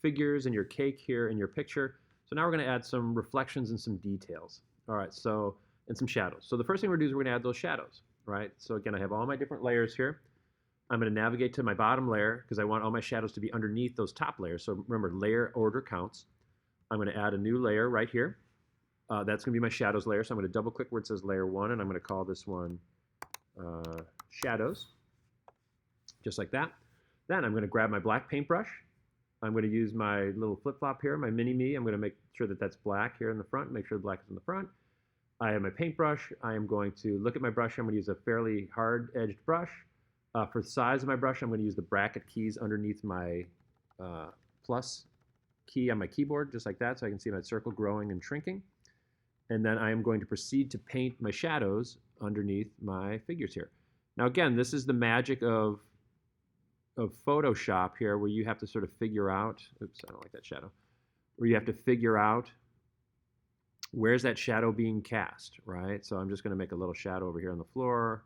figures and your cake here in your picture. So now we're going to add some reflections and some details. All right, so, and some shadows. So the first thing we're going to do is we're going to add those shadows, right? So again, I have all my different layers here. I'm going to navigate to my bottom layer because I want all my shadows to be underneath those top layers. So remember, layer order counts. I'm going to add a new layer right here. That's going to be my shadows layer. So I'm going to double click where it says layer 1, and I'm going to call this one shadows, just like that. Then I'm going to grab my black paintbrush. I'm going to use my little flip-flop here, my mini-me. I'm going to make sure that that's black here in the front, make sure the black is in the front. I have my paintbrush. I am going to look at my brush. I'm going to use a fairly hard-edged brush. For the size of my brush, I'm going to use the bracket keys underneath my plus key on my keyboard, just like that, so I can see my circle growing and shrinking. And then I am going to proceed to paint my shadows underneath my figures here. Now again, this is the magic of Photoshop here, where you have to sort of figure out, oops, I don't like that shadow, where you have to figure out where's that shadow being cast, right? So I'm just going to make a little shadow over here on the floor.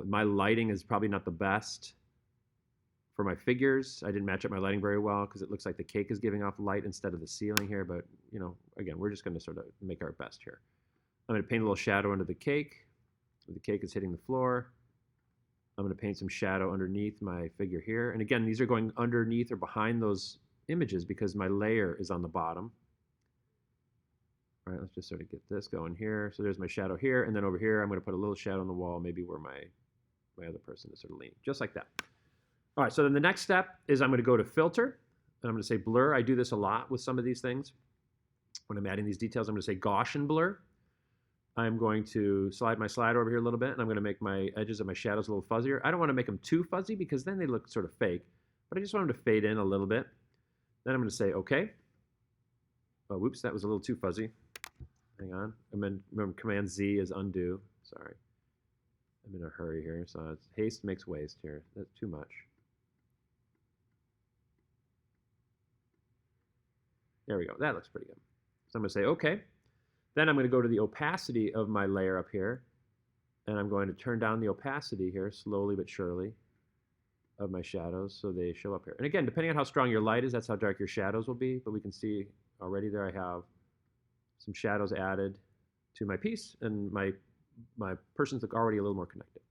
My lighting is probably not the best for my figures. I didn't match up my lighting very well because it looks like the cake is giving off light instead of the ceiling here, but you know, again, we're just going to sort of make our best here. I'm going to paint a little shadow under the cake. The cake is hitting the floor. I'm going to paint some shadow underneath my figure here. And again, these are going underneath or behind those images because my layer is on the bottom. All right, let's just sort of get this going here. So there's my shadow here, and then over here, I'm going to put a little shadow on the wall, maybe where my other person is sort of leaning, just like that. All right, so then the next step is I'm going to go to Filter, and I'm going to say Blur. I do this a lot with some of these things. When I'm adding these details, I'm going to say Gaussian Blur. I'm going to slide my slider over here a little bit, and I'm going to make my edges of my shadows a little fuzzier. I don't want to make them too fuzzy because then they look sort of fake, but I just want them to fade in a little bit. Then I'm going to say OK. Oh, whoops, that was a little too fuzzy. Hang on. Remember, Command Z is undo. Sorry. I'm in a hurry here, so it's haste makes waste here. That's too much. There we go. That looks pretty good. So I'm going to say OK. Then I'm going to go to the opacity of my layer up here, and I'm going to turn down the opacity here slowly but surely of my shadows so they show up here. And again, depending on how strong your light is, that's how dark your shadows will be. But we can see already there I have some shadows added to my piece, and my persons look already a little more connected.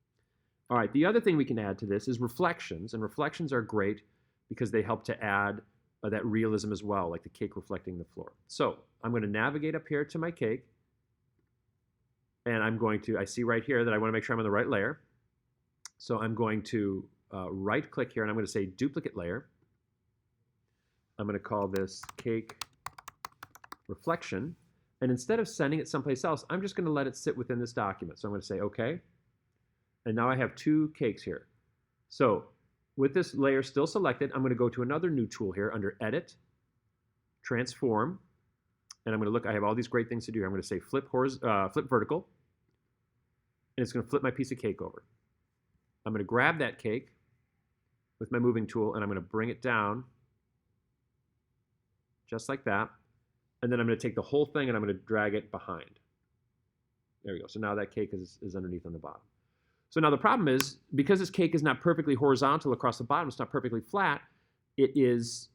All right, the other thing we can add to this is reflections, and reflections are great because they help to add that realism as well, like the cake reflecting the floor. So I'm going to navigate up here to my cake, and I'm going to, I see right here that I want to make sure I'm on the right layer. So I'm going to right click here, and I'm going to say duplicate layer. I'm going to call this cake reflection. And instead of sending it someplace else, I'm just going to let it sit within this document. So I'm going to say OK. And now I have two cakes here. So with this layer still selected, I'm going to go to another new tool here under Edit, Transform. And I'm going to look, I have all these great things to do. I'm going to say flip vertical. And it's going to flip my piece of cake over. I'm going to grab that cake with my moving tool, and I'm going to bring it down just like that. And then I'm going to take the whole thing and I'm going to drag it behind. There we go. So now that cake is underneath on the bottom. So now the problem is, because this cake is not perfectly horizontal across the bottom, it's not perfectly flat, it's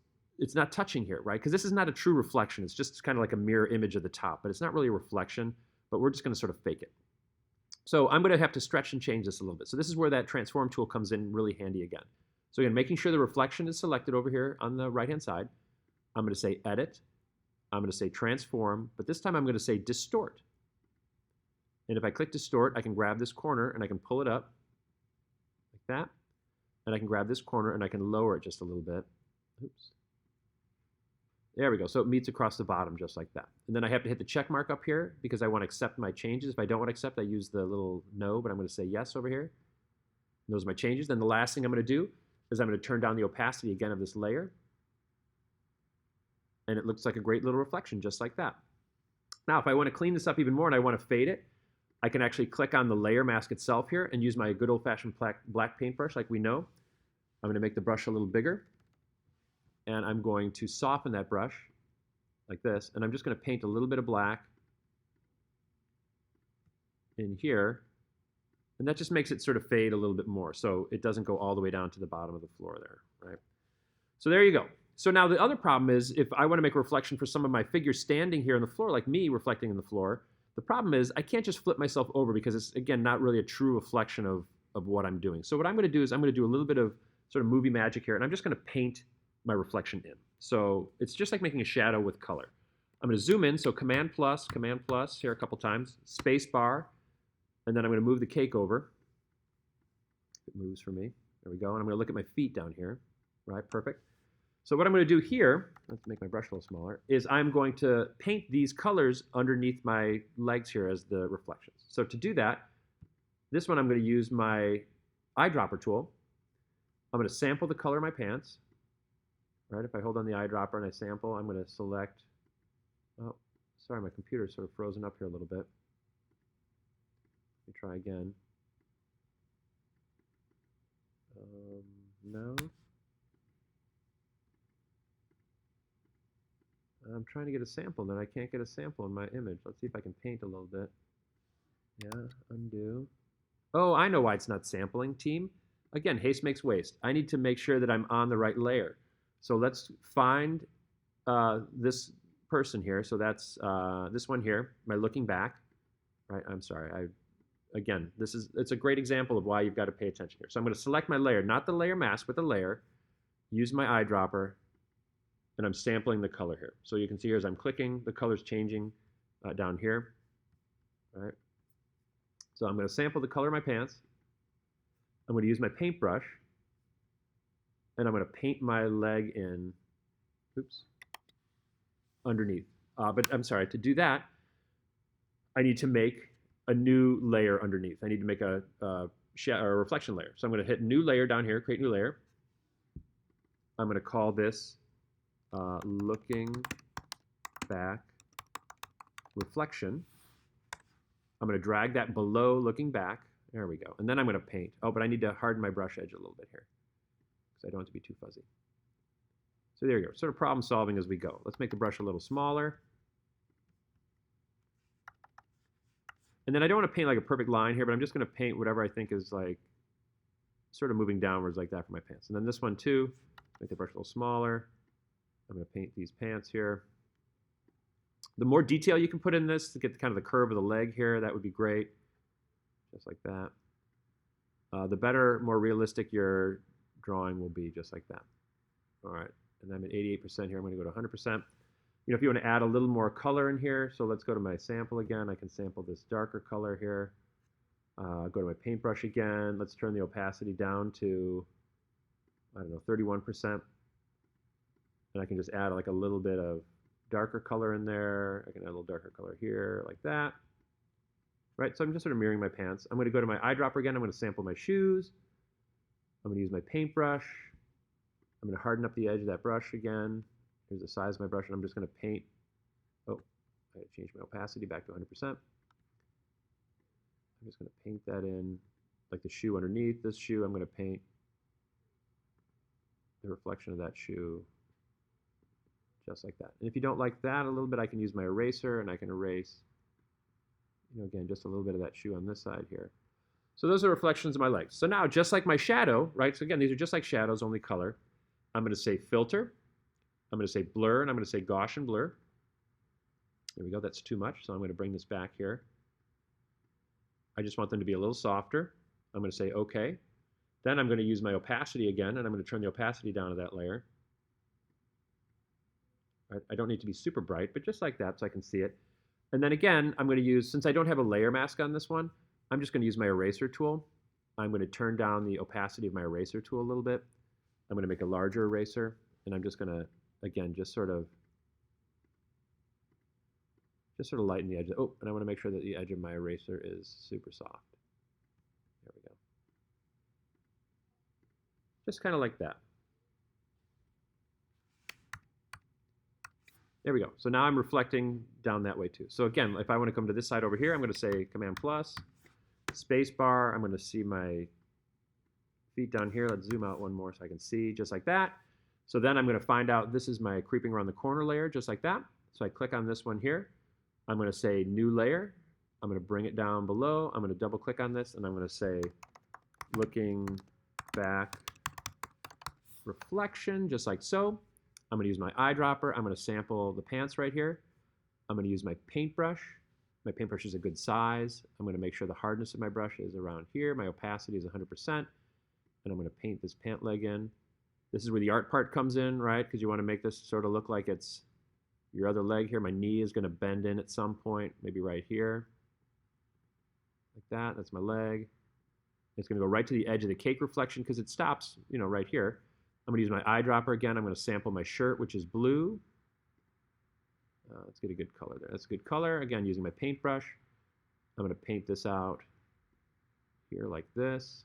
not touching here, right? Because this is not a true reflection. It's just kind of like a mirror image of the top, but it's not really a reflection, but we're just going to sort of fake it. So I'm going to have to stretch and change this a little bit. So this is where that transform tool comes in really handy again. So again, making sure the reflection is selected over here on the right-hand side. I'm going to say Edit. I'm going to say Transform, but this time I'm going to say Distort. And if I click Distort, I can grab this corner and I can pull it up like that. And I can grab this corner and I can lower it just a little bit. Oops. There we go. So it meets across the bottom just like that. And then I have to hit the check mark up here because I want to accept my changes. If I don't want to accept, I use the little no, but I'm going to say yes over here. And those are my changes. Then the last thing I'm going to do is I'm going to turn down the opacity again of this layer. And it looks like a great little reflection just like that. Now, if I want to clean this up even more and I want to fade it, I can actually click on the layer mask itself here and use my good old-fashioned black paintbrush like we know. I'm going to make the brush a little bigger. And I'm going to soften that brush like this. And I'm just going to paint a little bit of black in here. And that just makes it sort of fade a little bit more so it doesn't go all the way down to the bottom of the floor there, right? So there you go. So now the other problem is if I want to make a reflection for some of my figures standing here on the floor, like me reflecting in the floor, the problem is I can't just flip myself over because it's, again, not really a true reflection of what I'm doing. So what I'm going to do is I'm going to do a little bit of sort of movie magic here, and I'm just going to paint my reflection in. So it's just like making a shadow with color. I'm going to zoom in, so Command plus here a couple times, space bar, and then I'm going to move the cake over. It moves for me. There we go. And I'm going to look at my feet down here. Right, perfect. So what I'm going to do here, let's make my brush a little smaller, is I'm going to paint these colors underneath my legs here as the reflections. So to do that, this one I'm going to use my eyedropper tool. I'm going to sample the color of my pants. Right, if I hold on the eyedropper and I sample, I'm going to select, oh, sorry, my computer's sort of frozen up here a little bit. Let me try again. No. I'm trying to get a sample, and I can't get a sample in my image. Let's see if I can paint a little bit. Yeah, undo. Oh, I know why it's not sampling, team. Again, haste makes waste. I need to make sure that I'm on the right layer. So let's find this person here. So that's this one here, my looking back. Right, I'm sorry. Again, it's a great example of why you've got to pay attention here. So I'm going to select my layer, not the layer mask, but the layer, use my eyedropper, and I'm sampling the color here. So you can see here as I'm clicking, the color's changing down here. All right. So I'm going to sample the color of my pants. I'm going to use my paintbrush, and I'm going to paint my leg in, underneath. But I'm sorry, to do that, I need to make a new layer underneath. I need to make a reflection layer. So I'm going to hit new layer down here, create new layer. I'm going to call this looking back reflection. I'm going to drag that below looking back. There we go. And then I'm going to paint. Oh, but I need to harden my brush edge a little bit here because I don't want it to be too fuzzy. So there you go. Sort of problem solving as we go. Let's make the brush a little smaller. And then I don't want to paint like a perfect line here, but I'm just going to paint whatever I think is like sort of moving downwards like that for my pants. And then this one too, make the brush a little smaller. I'm going to paint these pants here. The more detail you can put in this to get kind of the curve of the leg here, that would be great. Just like that. The better, more realistic your drawing will be, just like that. All right, and I'm at 88% here. I'm going to go to 100%. You know, if you want to add a little more color in here, so let's go to my sample again. I can sample this darker color here. Go to my paintbrush again. Let's turn the opacity down to, I don't know, 31%. And I can just add like a little bit of darker color in there. I can add a little darker color here, like that. Right, so I'm just sort of mirroring my pants. I'm going to go to my eyedropper again. I'm going to sample my shoes. I'm going to use my paintbrush. I'm going to harden up the edge of that brush again. Here's the size of my brush, and I'm just going to paint. Oh, I changed my opacity back to 100%. I'm just going to paint that in, like the shoe underneath this shoe. I'm going to paint the reflection of that shoe just like that. And if you don't like that a little bit, I can use my eraser, and I can erase, you know, again, just a little bit of that shoe on this side here. So those are reflections of my legs. So now, just like my shadow, right? So again, these are just like shadows, only color. I'm going to say filter. I'm going to say blur, and I'm going to say Gaussian blur. There we go. That's too much, so I'm going to bring this back here. I just want them to be a little softer. I'm going to say OK. Then I'm going to use my opacity again, and I'm going to turn the opacity down to that layer. Right? I don't need to be super bright, but just like that so I can see it. And then again, I'm going to use, since I don't have a layer mask on this one, I'm just going to use my eraser tool. I'm going to turn down the opacity of my eraser tool a little bit. I'm going to make a larger eraser, and I'm just going to, again, just sort of lighten the edge. Oh, and I want to make sure that the edge of my eraser is super soft. There we go. Just kind of like that. There we go. So now I'm reflecting down that way too. So again, if I want to come to this side over here, I'm going to say Command plus, space bar. I'm going to see my feet down here. Let's zoom out one more so I can see, just like that. So then I'm going to find out this is my creeping around the corner layer, just like that. So I click on this one here. I'm going to say new layer. I'm going to bring it down below. I'm going to double click on this, and I'm going to say looking back reflection, just like so. I'm going to use my eyedropper. I'm going to sample the pants right here. I'm going to use my paintbrush. My paintbrush is a good size. I'm going to make sure the hardness of my brush is around here. My opacity is 100%. And I'm going to paint this pant leg in. This is where the art part comes in, right? Because you want to make this sort of look like it's your other leg here. My knee is going to bend in at some point, maybe right here. Like that. That's my leg. It's going to go right to the edge of the cake reflection because it stops, right here. I'm going to use my eyedropper again. I'm going to sample my shirt, which is blue. Let's get a good color there. That's a good color. Again, using my paintbrush. I'm going to paint this out here like this.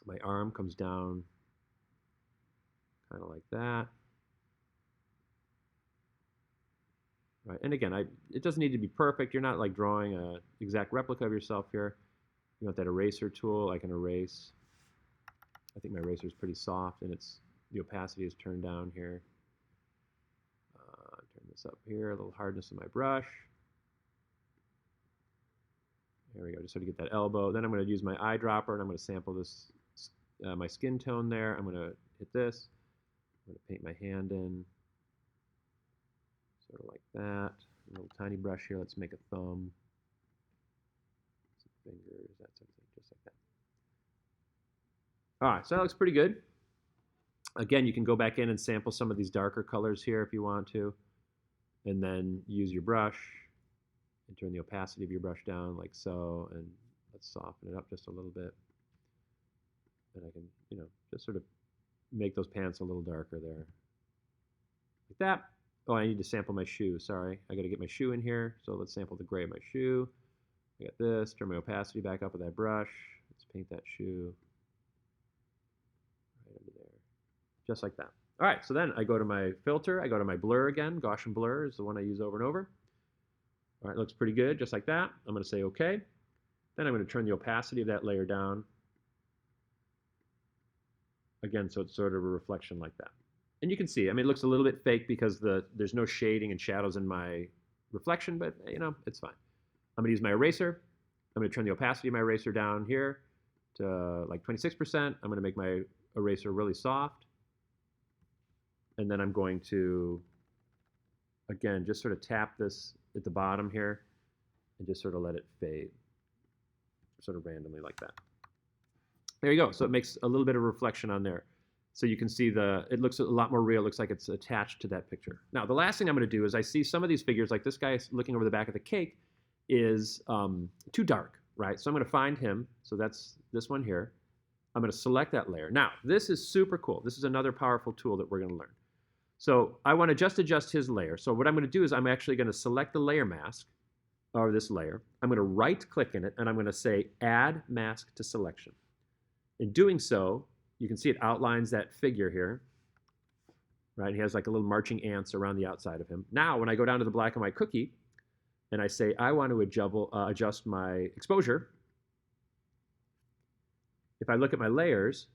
My arm comes down kind of like that. Right, and again, it doesn't need to be perfect. You're not like drawing an exact replica of yourself here. You want that eraser tool, I can erase. I think my eraser is pretty soft and the opacity is turned down here. Turn this up here, a little hardness in my brush. There we go, just sort of get that elbow. Then I'm going to use my eyedropper and I'm going to sample this, my skin tone there. I'm going to hit this. I'm going to paint my hand in, sort of like that. A little tiny brush here, let's make a thumb. Some fingers, that sort of thing, just like that. All right, so that looks pretty good. Again, you can go back in and sample some of these darker colors here if you want to, and then use your brush and turn the opacity of your brush down like so, and let's soften it up just a little bit. And I can, just sort of make those pants a little darker there. Like that. Oh, I need to sample my shoe. Sorry, I got to get my shoe in here. So let's sample the gray of my shoe. I got this. Turn my opacity back up with that brush. Let's paint that shoe right under there, just like that. All right, so then I go to my filter. I go to my blur again. Gaussian blur is the one I use over and over. All right, looks pretty good, just like that. I'm going to say OK. Then I'm going to turn the opacity of that layer down. Again, so it's sort of a reflection like that. And you can see, it looks a little bit fake because there's no shading and shadows in my reflection, but it's fine. I'm going to use my eraser. I'm going to turn the opacity of my eraser down here to like 26%. I'm going to make my eraser really soft. And then I'm going to, again, just sort of tap this at the bottom here and just sort of let it fade, sort of randomly like that. There you go. So it makes a little bit of reflection on there. So you can see it looks a lot more real. It looks like it's attached to that picture. Now, the last thing I'm going to do is I see some of these figures, like this guy looking over the back of the cake, is too dark, right? So I'm going to find him. So that's this one here. I'm going to select that layer. Now, this is super cool. This is another powerful tool that we're going to learn. So I want to just adjust his layer. So what I'm going to do is I'm actually going to select the layer mask, or this layer. I'm going to right-click in it, and I'm going to say Add Mask to Selection. In doing so, you can see it outlines that figure here, right? He has like a little marching ants around the outside of him. Now, when I go down to the black and white cookie, and I say I want to adjust my exposure, if I look at my layers,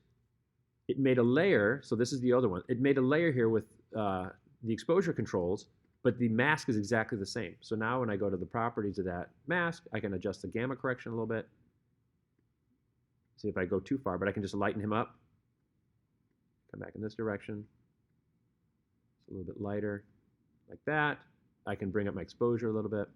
it made a layer, so this is the other one, it made a layer here with the exposure controls, but the mask is exactly the same. So now when I go to the properties of that mask, I can adjust the gamma correction a little bit. See if I go too far, but I can just lighten him up. Come back in this direction. It's a little bit lighter, like that. I can bring up my exposure a little bit.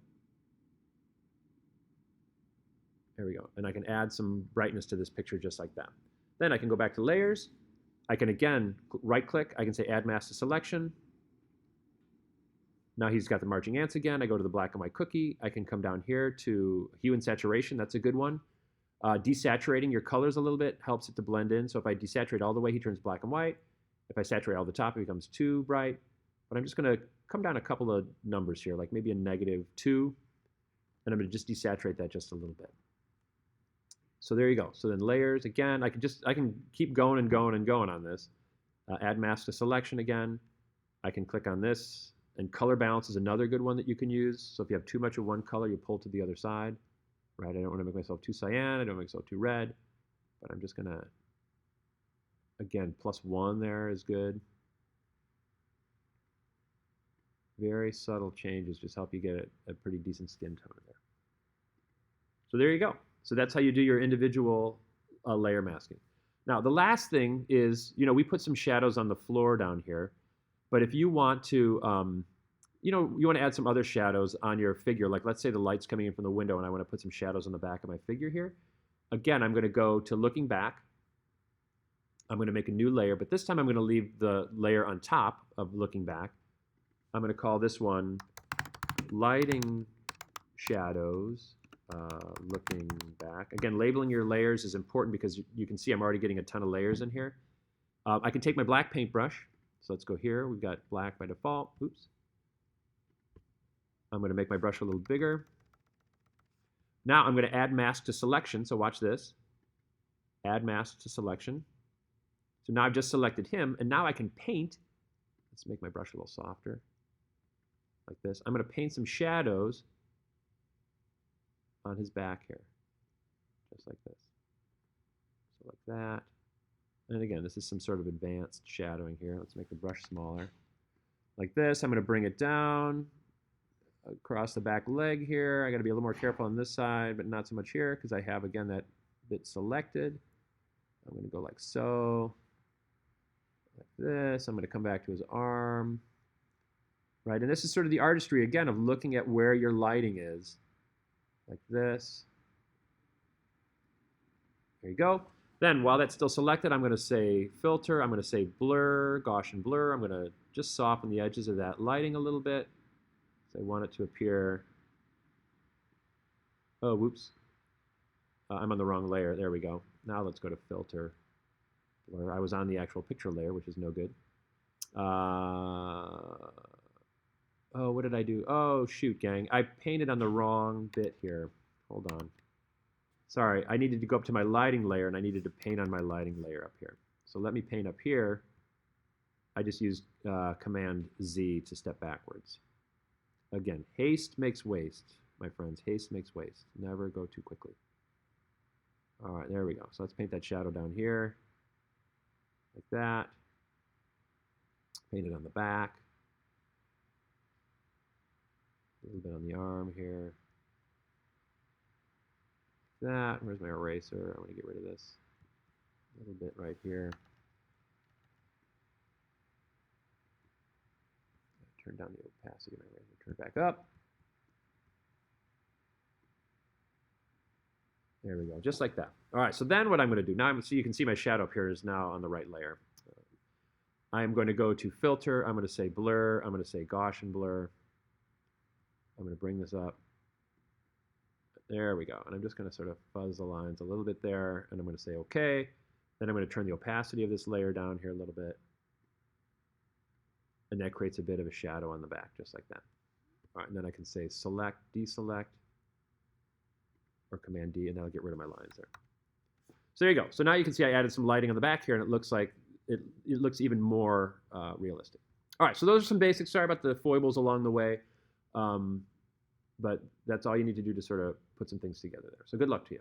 There we go. And I can add some brightness to this picture just like that. Then I can go back to layers. I can again right-click. I can say Add Mask to Selection. Now he's got the marching ants again. I go to the black and white cookie. I can come down here to hue and saturation. That's a good one. Desaturating your colors a little bit helps it to blend in. So if I desaturate all the way, he turns black and white. If I saturate all the top, it becomes too bright. But I'm just going to come down a couple of numbers here, like maybe a -2. And I'm going to just desaturate that just a little bit. So there you go. So then layers, again, I can keep going and going and going on this. Add mask to selection again. I can click on this. And color balance is another good one that you can use. So if you have too much of one color, you pull to the other side. Right? I don't want to make myself too cyan. I don't make myself too red. But I'm just going to, again, +1 there is good. Very subtle changes just help you get a pretty decent skin tone there. So there you go. So that's how you do your individual layer masking. Now, the last thing is, we put some shadows on the floor down here. But if you want to, you want to add some other shadows on your figure, like let's say the light's coming in from the window and I want to put some shadows on the back of my figure here. Again, I'm going to go to looking back. I'm going to make a new layer, but this time I'm going to leave the layer on top of looking back. I'm going to call this one lighting shadows, looking back. Again, labeling your layers is important because you can see I'm already getting a ton of layers in here. I can take my black paintbrush. So let's go here. We've got black by default. Oops. I'm going to make my brush a little bigger. Now I'm going to add mask to selection. So watch this. Add mask to selection. So now I've just selected him, and now I can paint. Let's make my brush a little softer, like this. I'm going to paint some shadows on his back here, just like this. So like that. And again, this is some sort of advanced shadowing here. Let's make the brush smaller. Like this. I'm going to bring it down across the back leg here. I got to be a little more careful on this side, but not so much here because I have, again, that bit selected. I'm going to go like so. Like this. I'm going to come back to his arm. Right, and this is sort of the artistry, again, of looking at where your lighting is. Like this. There you go. Then, while that's still selected, I'm going to say filter. I'm going to say blur, Gaussian blur. I'm going to just soften the edges of that lighting a little bit. So I want it to appear. Oh, whoops. I'm on the wrong layer. There we go. Now let's go to filter. Blur. I was on the actual picture layer, which is no good. Oh, what did I do? Oh, shoot, gang. I painted on the wrong bit here. Hold on. Sorry, I needed to go up to my lighting layer, and I needed to paint on my lighting layer up here. So let me paint up here. I just used Command Z to step backwards. Again, haste makes waste, my friends. Haste makes waste. Never go too quickly. All right, there we go. So let's paint that shadow down here, like that. Paint it on the back. A little bit on the arm here. That. Where's my eraser? I want to get rid of this. A little bit right here. Turn down the opacity of my eraser. Turn it back up. There we go, just like that. All right, so then what I'm going to do, now so you can see my shadow up here is now on the right layer. I'm going to go to filter. I'm going to say blur. I'm going to say Gaussian blur. I'm going to bring this up. There we go. And I'm just going to sort of fuzz the lines a little bit there. And I'm going to say OK. Then I'm going to turn the opacity of this layer down here a little bit. And that creates a bit of a shadow on the back, just like that. All right, and then I can say select, deselect, or Command D, and that'll get rid of my lines there. So there you go. So now you can see I added some lighting on the back here, and it looks like it looks even more realistic. All right, so those are some basics. Sorry about the foibles along the way. But that's all you need to do to sort of put some things together there. So good luck to you.